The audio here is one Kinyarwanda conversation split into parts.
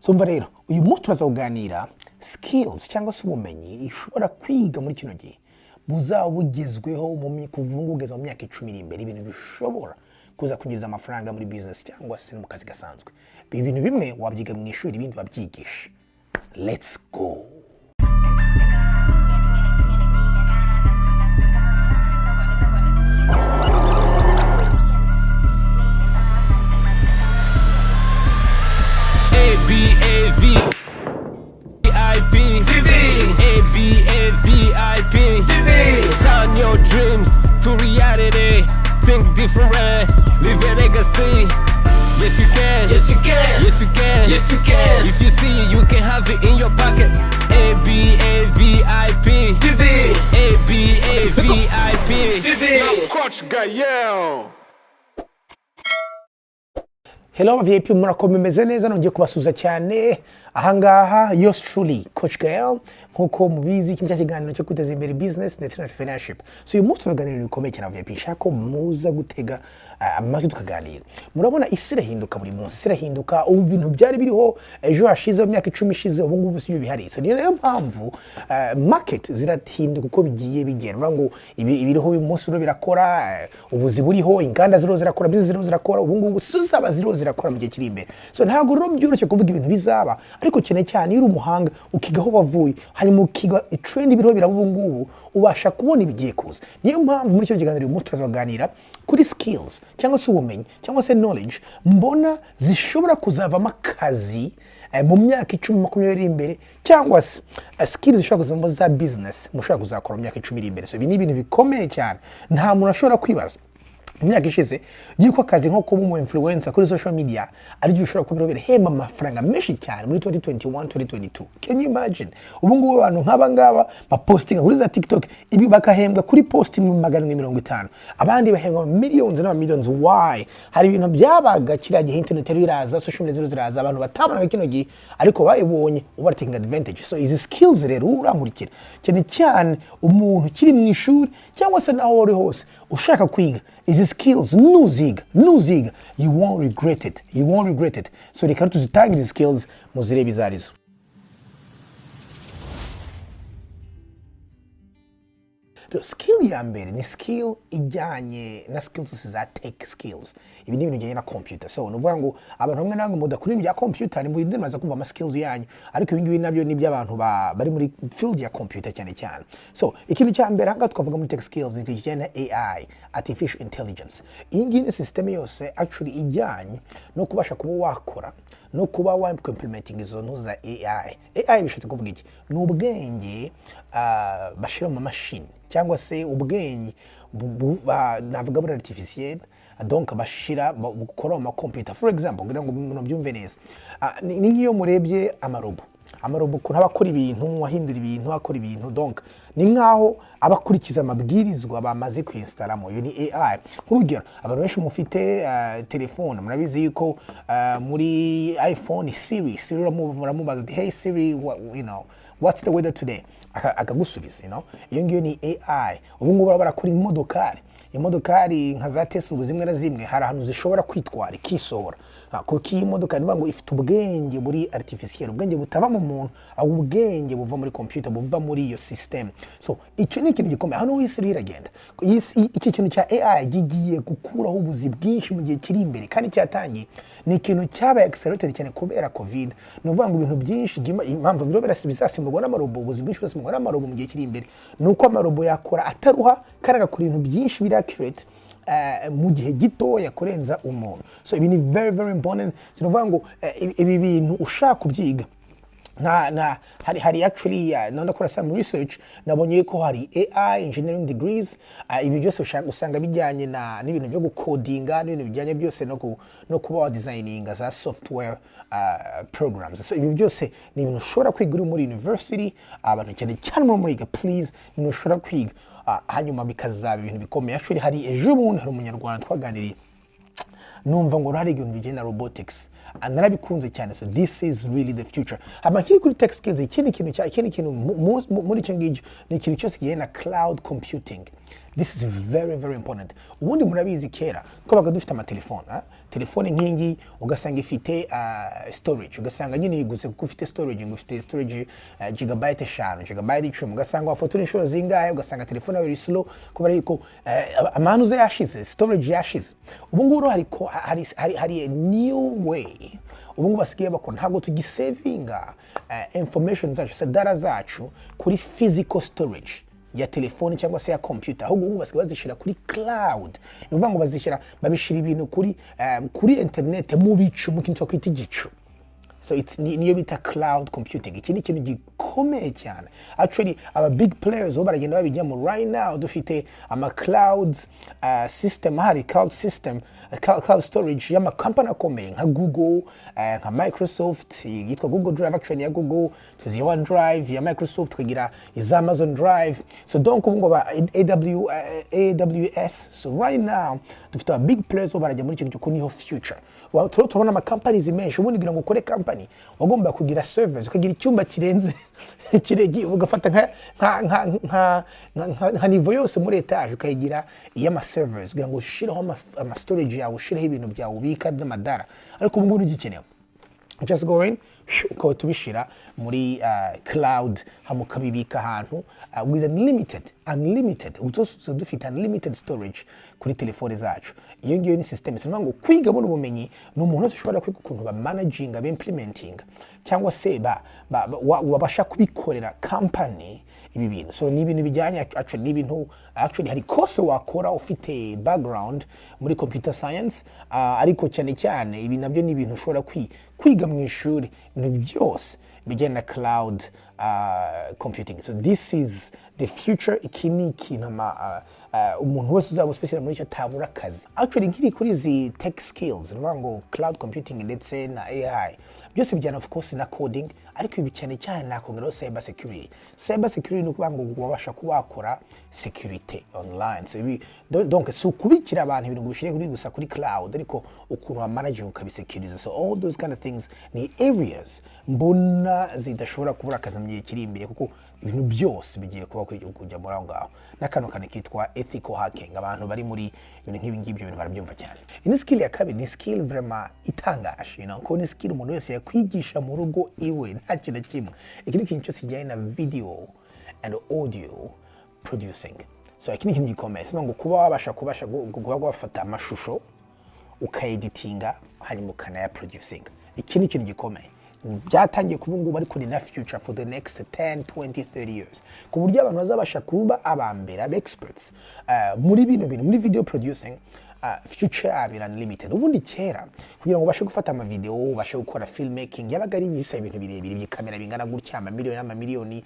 So mva rero uyu munsi turazaganira skills cyangwa se ubumenyi ishobora kwiga muri kino gihe buzaba bugezweho kuva ugeze mu myaka 10 iri imbere, ibintu bishobora kuza kunyiriza amafaranga muri business cyangwa se mu kazi gasanzwe. Ibintu bimwe wabyiga mu ishuri, ibindi wabyigisha. Let's go. Turn your dreams to reality. Think different, leave a legacy. Yes you can, yes you can, yes you can, yes you can. If you see it, you can have it in your pocket. ABAVIP TV, ABAVIP TV. Now Coach Gael. Hello Abavip, murakomeye meze neza, nongeye kubasuza cyane. Ahangaha yours truly Coach Gael, nkuko mubizi iki kiganiro cyo kwiteza imbere business ndetse na entrepreneurship. So uyu munsi turaganira bikomeye cyane Abavip, shako muza gutega amatwi tukaganira. Murabona isi irahinduka buri munsi, isi irahinduka, ubu bintu byari biriho ejo hashize mu myaka 10 ishize, ubu ngubu si bihari. So niyo mpamvu market zirahinduka uko bigiye bigenda, ngo ibiriho uyu munsi biro birakora, ubuzi buriho, inganda ziro zirakora, business ziro zirakora, ubu ngubu zaba ziro zirakora mu gihe kiri imbere. So ntago rero byoroshye kuvuga ibintu bizaba, ariko cyane cyane iri umuhanga ukigaho bavuye, hanyuma ukiga trend biriho biravuga ngubu ubasha kubona ibigiye kuza. Niyo mpamvu muri cyo kiganiro uyu munsi turazaganira kuri skills cyangwa se ubumenyi cyangwa se knowledge mbona zishobora kuzavamo akazi mu myaka 10-20 iri imbere, cyangwa se skills zishobora kuzavamo za business mushobora kuzakora mu myaka 10 iri imbere. So ibi ni ibintu bikomeye cyane, nta muntu ashobora kwibaza mu myaka ishize yuko akazi nko kuba umu influencer kuri social media ari byo ushobora kubirobera hema amafaranga menshi cyane muri 2021-2022. Can you imagine? Ubu ngubu abantu nk'aba ngaba bapostinga kuri za TikTok ibi bakahembwa kuri post mu 150, abandi bahembwa millions na millions. Why? Hari ibintu byabaga kiriya gihe internet yari iraza, social media ziraza, abantu batabana kino gihe ariko bayibonye uba taking advantage. So izi skills rero uramurikira cyane cyane umuntu kiri mu ishuri cyangwa se naho uri hose ushaka kwiga izi skills nuziga, you won't regret it, you won't regret it. So reka tuzitangira izi skills muzirebe izarizo. Skill ya mbere ni skill ijyanye na skills za tech skills. Ibi ni ibintu bijyanye na computer. So nuvuga ngo abantu bamwe nange mudakuri ibya computer ni mu ndimi maze kumva ama skills yanyu, ariko ibingibi nabyo ni by'abantu bari muri field ya computer cyane cyane. So ikintu cya mbere hanga twavuga muri tech skills ni kijyanye na AI, artificial intelligence. Iyi ngiyi ni system yose actually ijyanye no kubasha kuba wakora no kuba wa implementing izo ntu za AI. AI bishatse kuvuga iki? Ni ubwenge bashira mu machine cyangwa se ubwenge navuga buri artificiel, donc bashira gukora mu computer. For example, ngira ngo umuntu byumve neza, ni ngiyo murebye amarobo ko abakora ibintu, ahindura ibintu, akora ibintu, donc ni nkaho abakurikiza amabwirizwa bamaze kwinstalamo. Yo ni AI. Urugero, abantu benshi mufite telefone murabizi yuko muri iPhone Siri muramubaza, hey Siri, you know, what's the weather today? Akagusubiza, you know. Iyo ngiyo ni AI. Ubu ngubu barakora imodokari nka za Tesla ubuzimwe na zimwe, hari ahantu zishobora kwitwara ikisohora. Kuko iyi modoka niba ngo ifite ubwenge muri artificiel, ubwenge butaba mu muntu, ahubwo ubwenge buva muri computer, buva muri iyo system. So icyo ni ikintu gikomeye. Hano isi iragenda. Iki kintu cya AI gigiye gukuraho ubuzi bwinshi mu gihe kiri imbere, kandi cyatangiye ni ikintu cyabaye accelerated cyane kubera covid. Nuvuga ngo ibintu byinshi impamvu biro birasimburwa n'amarobo, ubuzi bwinshi birasimburwa n'amarobo mu gihe kiri imbere, nuko amarobo yakora ataruha kandi agakora ibintu byinshi biri accurate mu gihe gitoya kurenza umuntu. So ibi ni very very important. Sinovuga ngo ibi bintu ushaka kubyiga hari actually nakora some research, nabonye ko hari AI engineering degrees, ibi byose ushaka usanga bijyanye n'ibintu byo gukodinga, n'ibintu bijyanye byose no kuba designing za software programs. So ibi byose ni ibintu ushobora kwiga uri muri university, abantu cyane cyane muri please ni ushobora kwiga, hanyuma bikazaba ibintu bikomeye. Actually hari ejo bundi hari umunyarwanda twaganiriye, numva ngo hari ibintu bijyanye na robotics, narabikunze cyane. So this is really the future. Amakiri kuri tech skills, ikindi kintu muri cyo ngicyo ni ikintu cyose kijyanye na cloud computing. This is very very important. Ubundi murabizi kera twabaga dufite amatelefone, telefone nkingi ugasanga ifite storage, ugasanga nyine yiguze kuko ufite storage, ngo ufite storage gigabyte 5, gigabyte 10, ugasanga wafotora inshuro zingahe, ugasanga telefone very slow kubera yuko amanu ze yashize, storage yashize. Ubu nguru hari a new way. Ubu ngubu basigaye bakora ntabwo tugisavinga information zacu, data zacu kuri physical storage ya telefone cyangwa se ya computer, ahubwo ubu basigaye bazishira kuri cloud. Ni ukuvuga ngo babishira ibintu kuri internet mu bicu, mu kintu twita igicu. So niyo bita cloud computing. Iki ni ikintu gikomeye cyane. Actually aba big players bo baragenda babijyamo right now. Dufite ama clouds system, hari cloud system, cloud storage y'ama company akomeye nka Google, nka Microsoft yitwa Google Drive, actually ya Google, tuzi OneDrive ya Microsoft, tukagira iz Amazon Drive. So donc ubu ngo AWS. So right now dufite aba big players bo barajya muri ikintu niho future. Turabona ama companies menshi, ubundi kugira ngo ukore company wagomba kugira servers, ukagira icyumba kirenze kiregi, ugafata nka niveau yose muri etage ukayigira y'ama servers kugira ngo ushireho ama storage yawe, ushireho ibintu byawe ubika by'amadara. Ariko ubu ngubu gikenewe just go in uko tubishira muri cloud, hamukabibika ahantu with unlimited uzo dufite unlimited storage kuri telefone zacu. Iyo ngiyo ni system isema ngo kwiga bona ubumenyi no umuntu wese ushobora kwiga ukuntu ba managing, ba implementing cyangwa se wabasha kubikorera company ibi bintu. So ni ibintu bijyanye actually, ni ibintu actually hari course wakora ufite background muri computer science, ariko cyane cyane ibi nabyo ni ibintu ushobora kwiga mu ishuri, ni byose bijyana na cloud computing. So this is the future. Iki ni ikintu umuntu wese uzaba special muri cyo tabura akazi. Actually nkiri kuri zi tech skills, ngo cloud computing ndetse na AI byose bijyana of course na coding, ariko ibi cyane cyane nakongeraho cyber security. Cyber security ni ukuvuga ngo wabasha kubakora security online. So donc so kubikira abantu ibintu bishire kuri gusa kuri cloud, ariko ukuntu wa manage ukabisecurize. So all those kind of things ni areas mbona zidashobora kubura akazi mu gihe kiri imbere, kuko ibintu byose bigiye kuba kujya muri aho ngaho. Nakano kane kitwa ethical hacking, abantu bari muri ibintu nk'ibi ngibyo bintu barabyumva cyane. Ini skill ya kabiri ni skill vraiment itangaje, ko ni skill umuntu wese yakwigisha mu rugo iwe nta kintu kimwe. Iki ni ikintu cyose kijyanye na video and audio producing. So iki ni ikintu gikomeye, sima ngo kuba wabasha gufata amashusho ukaeditinga hanyuma ukanaya producing. Iki ni ikintu gikomeye byatangiye kuba ngubu, ariko ni na future for the next 10, 20, 30 years, ku buryo abantu bazabasha kuba abambera experts muri bino bintu, muri video producing. Future yabo unlimited. Ubundi kera kugira ngo ubashe gufata ama video, ubashe gukora filmmaking, yabaga ari bisa ibintu birebire by'ikamera bingana gutya, amamiliyoni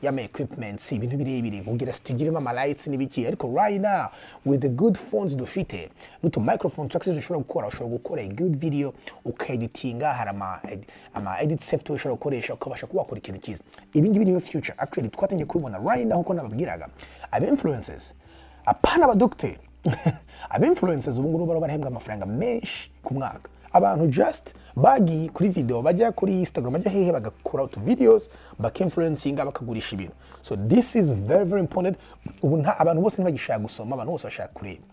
y'ama equipments, ibintu birebire, kugira studio ama lights n'ibiki. Ariko right now with the good phones dufite n'utu microphone tracks ushobora gukora a good video, ukaeditinga, hari ama edit software ushobora gukoresha ukabasha kubakora ikintu cyiza. Ibi ngibi ni future. Actually twatangiye kubibona right now, uko nababwiraga aba influencers, apana aba doctor aba influencers ubu ngubu barahembwa amafaranga menshi ku mwaka. Abantu just bagi kuri video, bajya kuri Instagram, bajya hehe bagakora out videos, bakinfluencinga, bakagurisha ibintu. So this is very very important. Ubu abantu bose ntibagishaka gusoma, abantu bose bashaka kureba.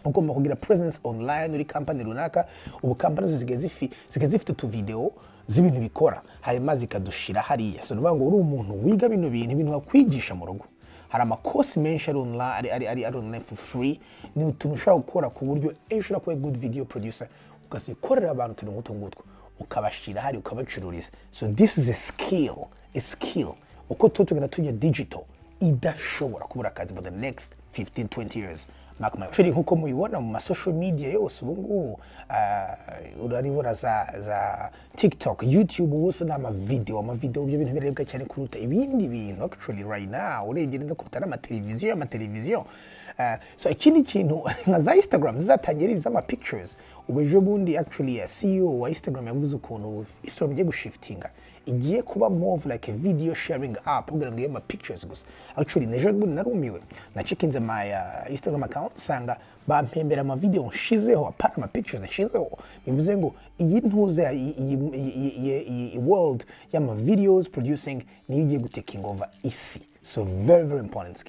Ugomba kugira presence online uri company runaka. Ubu companies zigeze zifite tu video z'ibintu bikora, hanyuma zikadushira hariya. So nuvuga ngo uri umuntu wiga bino bintu wakwigisha mu rugo. Hari amakosi menshi ari online for free, ni utuntu ushobora gukora ku buryo ushobora kuba good video producer, ukazikorera abantu utuntu ngutwo ukabashira hari ukabacururiza. So this is a skill uko tugenda tujya digital idashobora kubura akazi for the next 15, 20 years. Actually nkuko mubibona mu social media yose ubu ngubu, uraribona za TikTok, YouTube, bose na video ibyo bintu birebwa cyane kuruta ibindi bintu. Actually right now urebye neza kuruta n'amateleviziyo. So ikindi kintu nka za Instagram zizatangiriza ama pictures. Ubeje bundi actually ya CEO wa Instagram yavuze ukuntu Instagram igiye gushiftinga, igiye kuba more of like a video sharing app, kugira ngo ama pictures gusa. Actually nejo bundi narumiwe na checkinze my Instagram account, sanga bampembera ama video nshizeho, apana ama pictures nshizeho. Bivuze ngo iyi ntuze iyi world y'ama videos producing ni igiye guteking over isi. So very very important.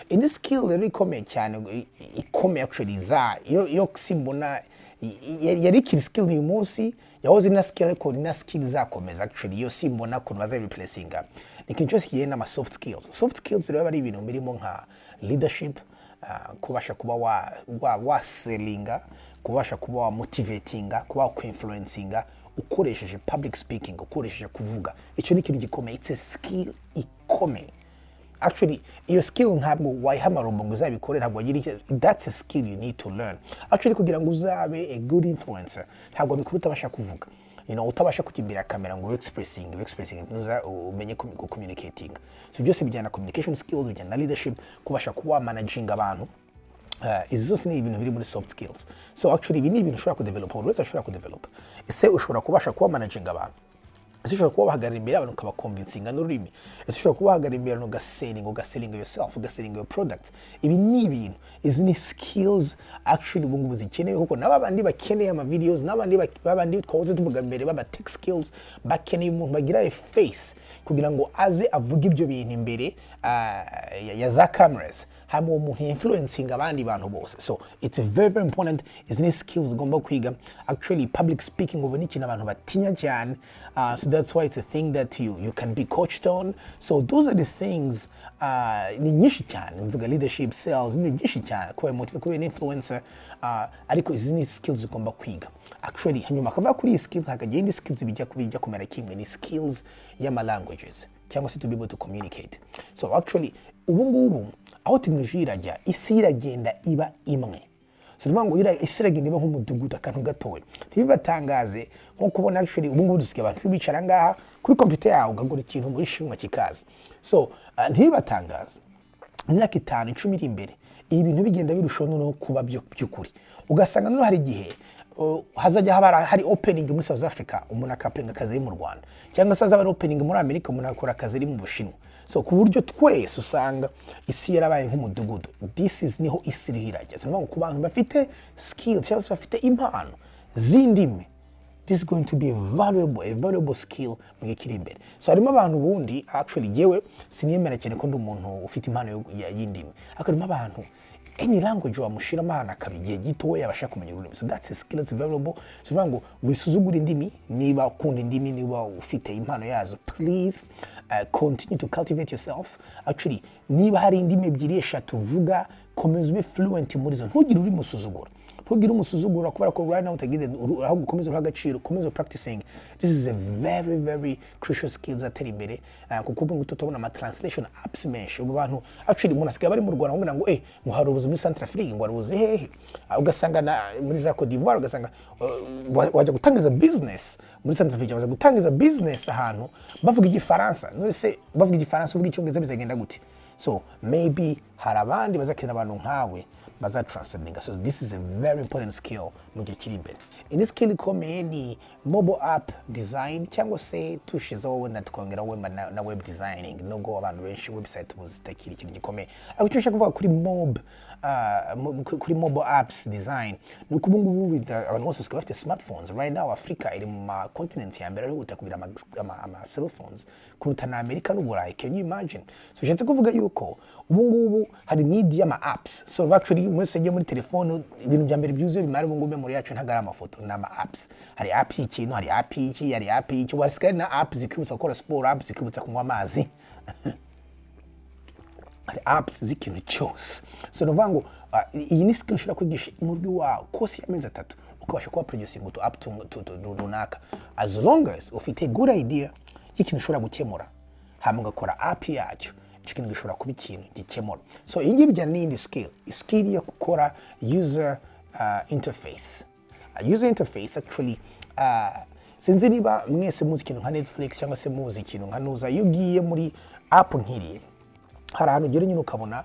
indi skill rero ikomeye cyane ikomeye actually yo simbona yari ikiri skill uyu munsi yahoze na skill ariko na skill zakomeza actually yo simbona kuntu baza replacinga ni ikintu cyose kigiye n'ama soft skills rero bari ibintu birimo nka leadership, kubasha kuba wa sellinga, kubasha kuba wa motivatinga, kuba wa influencinga ukoresheje public speaking, ukoresheje kuvuga. Icyo ni ikintu gikomeye, it's a skill ikomeye. Actually, iyo skill ntabwo wayihamarumba ngo uzabikore, ntabwo wagira, that's a skill you need to learn. Actually kugira ngo uzabe a good influencer ntabwo bikuru utabasha kuvuga, utabasha kukimbira kamera ngo expressing nuza umenye communicating. So byose bijyana communication skills, bijyana na leadership, kubasha kuba managing abantu. Izi zose ni ibintu biri muri soft skills. So actually ibi ni ibintu ushobora kudevelop, buri wese ashobora kudevelop. Ese ushobora kubasha kuba managing abantu, ese ushobora kuba bahagarara imbere abantu ukaba convincing n'ururimi, ese ushobora kuba bahagarara imbere ugaselling yourself, ugaselling your products. Ibi ni ibintu, izi ni skills actually ubu ngubu zikenewe, kuko n'abandi bakeneye ama videos, n'abandi twahoze tuvuga mbere baba tech skills, bakeneye umuntu bagira a face kugira ngo aze avuge ibyo bintu imbere ya za cameras, hama umuntu influencing abandi bantu bose. So it's very important, izi ni skills ugomba kwiga. Actually public speaking ubu ni ikintu abantu batinya cyane, so that's why it's a thing that you can be coached on. So those are the things ni nyinshi cyane, mvuga leadership, sales, ni nyinshi cyane, kuba motivate, kuba influencer, ariko izi ni skills ugomba kwiga. Actually hanyuma akava kuri iyi skills hakagiye indi skills bijya kumera kimwe, ni skills y'ama languages cyangwa se to be able to communicate. So actually ubu ngubu aho teknoloji irajya, isi iragenda iba imwe. So ngo isi iragenda iba nk'umudugudu akantu gatoya. Ntibibatangaze nko kubona actually ubu ngubu dusigaye abantu bicara ngaha kuri computer yawe ugagura ikintu muri shimwa kikaza. So ntibibatangaze imyaka 5 10 iri imbere ibi bintu bigenda birushaho no kuba by'ukuri. Ugasanga no hari igihe hazajya hari opening muri South Africa, umuntu akapenga akazi mu Rwanda, cyangwa se azaba opening muri America, umuntu akora akazi mu Bushinwa. So ku buryo twese usanga isi yarabaye nk'umudugudu. This is niho isi irajya. So ku bantu bafite skill cyangwa se bafite impano z'indimi, this is going to be a valuable skill mu gihe kiri imbere. So harimo abantu bundi actually yewe siniyemera cyane ko ndi umuntu ufite impano y'indimi, akarimo abantu any language wamushira amana akabigiye gito yabasha kumenya ururimi. So that's a skill that's valuable. So ngo wisuzugura indimi, niba ukunda indimi, niba ufite impano yazo, please continue to cultivate yourself. Actually niba hari indimi 2-3 uvuga, komeza ube fluent muri zo, ntugire uri musuzugura, ntugire umusuzugura kubera ko right now utagize aho gukomeza uragaciro, komeza practicing. This is a very crucial skills atari imbere, kuko ubu tutobona ama translation apps menshi. Ubu bantu actually umuntu asigaye bari mu Rwanda ngo ngo muharubuze muri Centrafrique, ngo arubuze hehe, ugasanga na muri za Côte d'Ivoire, ugasanga wajya gutangiza business muri Centrafrique, wajya gutangiza business ahantu bavuga igifaransa, none se bavuga igifaransa uvuga icyongereza bizagenda gute? So maybe hari abandi bazakina abantu nkawe baza translating. So this is a very important skill mu gihe kiri imbere. Indi skill ikomeye ni mobile app design, cyangwa se tushizeho wenda tukongeraho na web designing, nubwo abantu benshi website muzitakira ikintu gikomeye. Ariko icyo nshaka kuvuga kuri mobile apps design ni uko ubu ngubu abantu bose bafite smartphones. Right now Africa iri mu continent ya mbere, ari gutakubira ama cell phones kuruta na America n'Uburayi. Can you imagine? So nshatse kuvuga yuko ubu ngubu hari need y'ama apps. So actually mwese yagiye muri telefone, ibintu bya mbere byuzuye bimara ubu ngubu muri yacu ntagara amafoto n'ama apps. Hari app y'ikintu, hari app y'iki, hari app y'iki, wasigaye na apps zikibutsa gukora sport, apps zikibutsa kunywa amazi. Hari apps z'ikintu cyose. So novuga ngo iyi ni skill ushobora kwigisha umurwi wawe course y'amezi 3 ukabasha kuba producing to up to runaka, as long as ufite good idea y'ikintu ushobora gukemura, hama ugakora app yacyo, icyo kintu gishobora kuba ikintu gikemura. So iyi ngiyi bijyana n'indi skill yo gukora user interface. User interface actually sinzi niba mwese muzi ikintu nka Netflix cyangwa se muzi ikintu nka Nuza. Iyo ugiye muri app nkiri, hari ahantu ugera nyine ukabona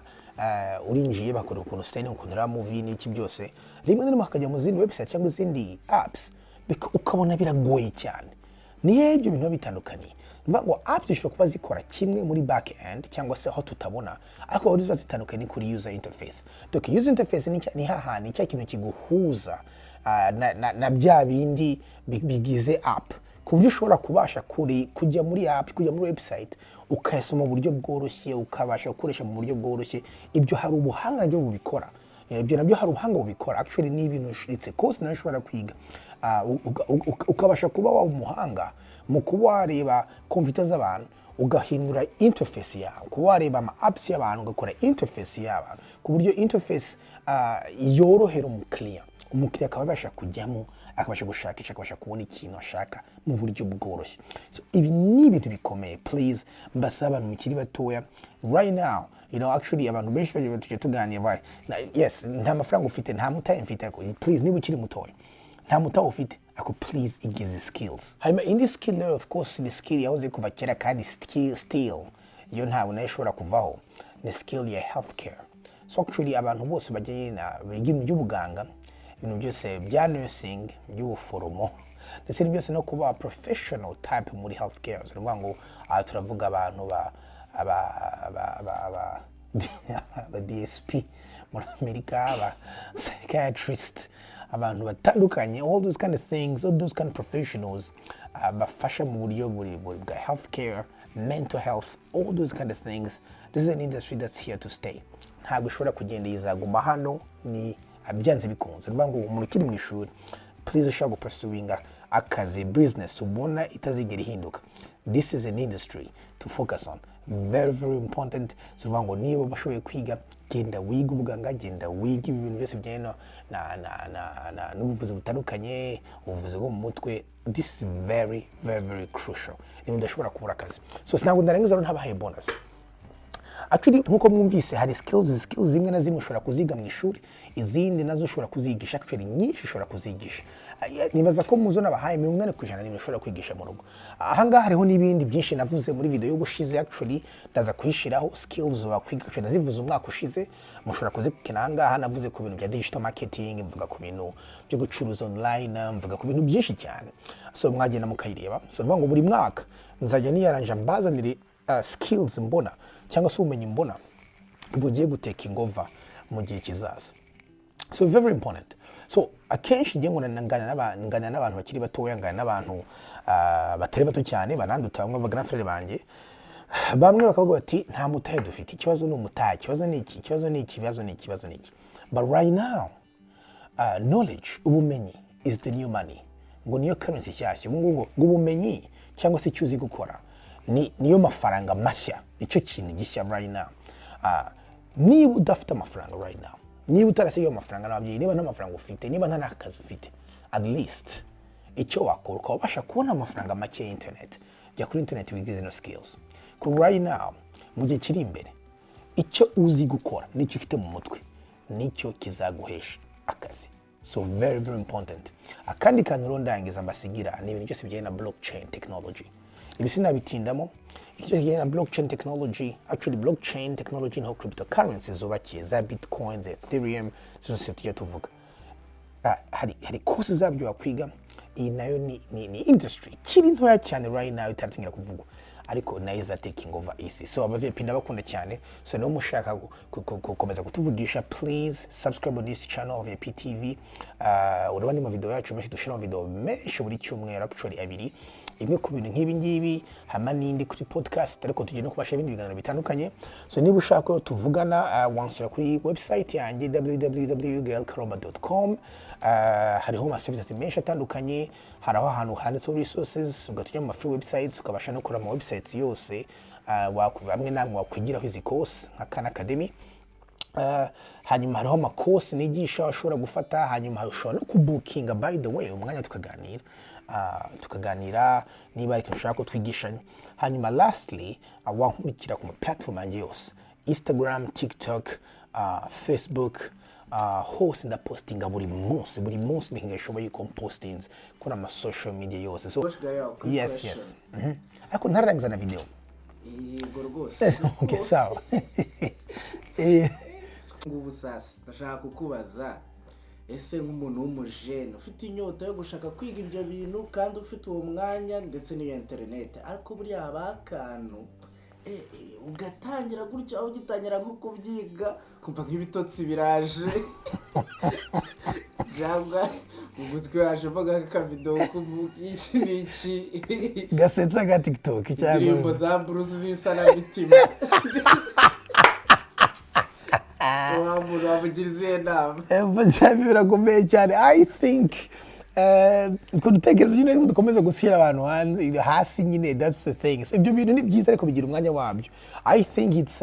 urinjiye bakora ukuntu sign ukuntu ra movie n'iki byose, rimwe na rimwe hakajya mu zindi website cyangwa izindi apps ukabona biragoye cyane. Niyo ibyo bintu bitandukanye. Ngo apps zishobora kuba zikora kimwe muri back end cyangwa se aho tutabona, ariko aho ziba zitandukanye kuri user interface. Donc user interface ni hahandi icyo kintu kiguhuza na bya bindi bigize app, ku buryo ushobora kubasha kujya muri app, kujya muri website ukayasoma mu buryo bworoshye, ukabasha gukoresha mu buryo bworoshye. Ibyo hari ubuhanga byo bubikora. Ibyo nabyo hari ubuhanga bubikora. Actually ni ibintu it's course nayo ushobora kwiga. Ukabasha kuba wa umuhanga mu kuba wareba computer z'abantu, ugahindura interface yawe, kuba wareba ama apps y'abantu, ugakora interface y'abantu ku buryo interface yorohera umukiriya akaba abasha kujyamo, akabasha gushakisha, akabasha kubona ikintu ashaka mu buryo bworoshye. So ibi ni ibintu bikomeye. Please mbasaba abantu mukiri batoya right now, actually abantu benshi bagiye tujye tuganira, yes, nta mafaranga ufite, nta mutaye mfite, ariko please niba ukiri mutoya nta mutaye ufite, ako please igize skills. Hanyuma indi skill rero, of course ni skill yahoze kuva kera kandi still iyo ntabwo nayo ishobora kuvaho, ni skill ya healthcare. So actually abantu bose bagiye biga ibintu by'ubuganga, ibintu byose bya nursing, by'ubuforomo, ndetse byose no kuba professional type muri healthcare. So ngo turavuga abantu ba DSP muri Amerika, aba psychiatrist, abantu batandukanye, all those kind of things, all those kind of professionals bafasha mu buryo bwa healthcare, mental health, all those kind of things. This is an industry that's here to stay. Ntabwo ishobora kugenda yizaguma hano, ni byanze bikunze. Ngo umuntu ukiri mu ishuri, please ushaka pursuing akazi, business ubona itazigera ihinduka. This is an industry to focus on, very very important. So ngo niba bashoboye kwiga, genda wiga ubuganga, genda wiga ibintu byose bijyanye n'ubuvuzi butandukanye, ubuvuzi bwo mu mutwe. This is very very very crucial. Ni udashobora kubura akazi. So sinabwo ndarengeza rero ntabahaye bonus. Actually nkuko mwumvise hari skills zimwe na zimwe ushobora kuziga mu ishuri, izindi nazo ushobora kuzigisha. Actually nyinshi ushobora kuzigisha. Nibaza ko muzo nabahaye 80% n'ibintu ushobora kwigisha mu rugo. Ahanga hariho n'ibindi byinshi navuze muri video y'ubushize. Actually ndaza kuhishiraho skills wakwiga, actually nazivuze umwaka ushize, mushobora kuzikina ahangaha. Navuze ku bintu bya digital marketing, mvuga ku bintu byo gucuruza online, mvuga ku bintu byinshi cyane. So mwagenda mukayireba. So ngo buri mwaka nzajya niyaranja mbazanire skills mbona cyangwa se ubumenyi mbona bugiye guteka ingova mu gihe kizaza. So very important. So akenshi ngiye ngo ngana n'abantu bakiri batoya, ngana n'abantu batari bato cyane, bananduta bamwe bagana frere banjye, bamwe bakavuga bati nta mutahe dufite, ikibazo ni umutahe, ikibazo ni iki. But right now knowledge, ubumenyi is the new money. Ngo niyo currency cyashye. Ngo ubumenyi cyangwa se cyuzi gukora niyo mafaranga mashya, icyo kintu gishya right now. Niba udafite amafaranga right now, niba utarasigaye amafaranga n'ababyeyi, niba nta mafaranga ufite, niba nta n'akazi ufite, at least icyo wakora ukabasha kubona amafaranga make ya internet. Jya kuri internet wiga zino skills. Ku right now mu gihe kiri imbere, icyo uzi gukora n'icyo ufite mu mutwe nicyo kizaguhesha akazi. So very very important. Akandi kantu rondangiza mbasigira ni ibintu byose bijyanye na blockchain technology. Ibisina bitindamo icyo kijyanye na blockchain technology. Actually blockchain technology no cryptocurrencies zubakiye za Bitcoin, the Ethereum, zose tujya tuvuga. Hari courses zabyo wakwiga. Iyi nayo ni industry kiri ntoya cyane right now itaratangira kuvugwa, ariko nayo iza taking over isi. So Abavip ndabakunda cyane. So no mushaka gukomeza kutuvugisha, please subscribe on this channel of Abavip TV. Urabona mu video yacu menshi dushira mu video menshi buri cyumweru, actually abiri, imwe ku bintu nk'ibi ngibi, hama n'indi kuri podcast, ariko tugiye no kubasha ibindi biganiro bitandukanye. So niba ushaka tuvugana, wansura kuri website yanjye www.ugakorera.com. hariho ama services menshi atandukanye, haraho ahantu handitseho resources, ugatujya mu free websites, ukabasha no kurama websites yose bamwe namwe wakwigiraho izi course nka Khan Academy. Hanyuma hariho ama course nigisha ushobora gufata, hanyuma ushobora no kubookinga by the way umwanya tukaganira niba ariko ushaka ko twigishanya. Hanyuma lastly wankurikira ku platform yanjye yose, Instagram, TikTok, Facebook, hose nda postinga buri munsi ntigeshoboye yuko postings kuri ama social media yose. So yes ariko ntararangiza na video yego rwose. Okay, sawa. Ngubu sasa ndashaka kukubaza, ese nk'umuntu w'umujene ufite inyota yo gushaka kwiga ibyo bintu kandi ufite uwo mwanya ndetse n'iyo internet, ariko buriya abakantu ugatangira gutyo, aho ugitangira nko kubyiga kumva nk'ibitotsi biraje cyangwa ugutwi hajemo akavido k'iki n'iki gasetsa ga TikTok indirimbo za Bruce z'isanamitima wamugirize inama cyane birakomeye cyane. I think ko dutekereza nyine dukomeza gushyira abantu hanze hasi nyine, that's the thing. Ibyo bintu ni byiza ariko bigira umwanya wabyo. I think it's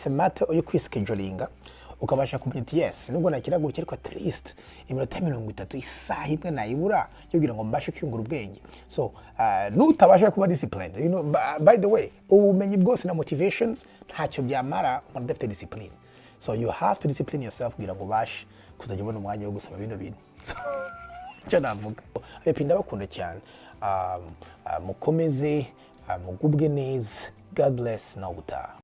a matter yo kwischedulinga ukabasha kumenya yes nubwo nakira gutya ariko at least iminota 30 isaha imwe nayibura yo kugira ngo mbashe kwiyungura ubwenge. So nutabasha kuba disciplined, you know, by the way ubumenyi bwose na motivations ntacyo byamara umuntu adafite discipline. So you have to discipline yourself kugira ngo bashe kuzajya ubona umwanya wo gusaba bino bintu. Cyo navuga Abavip ndabakunda cyane. Mukomeze mugubwe neza. God bless na gutaha.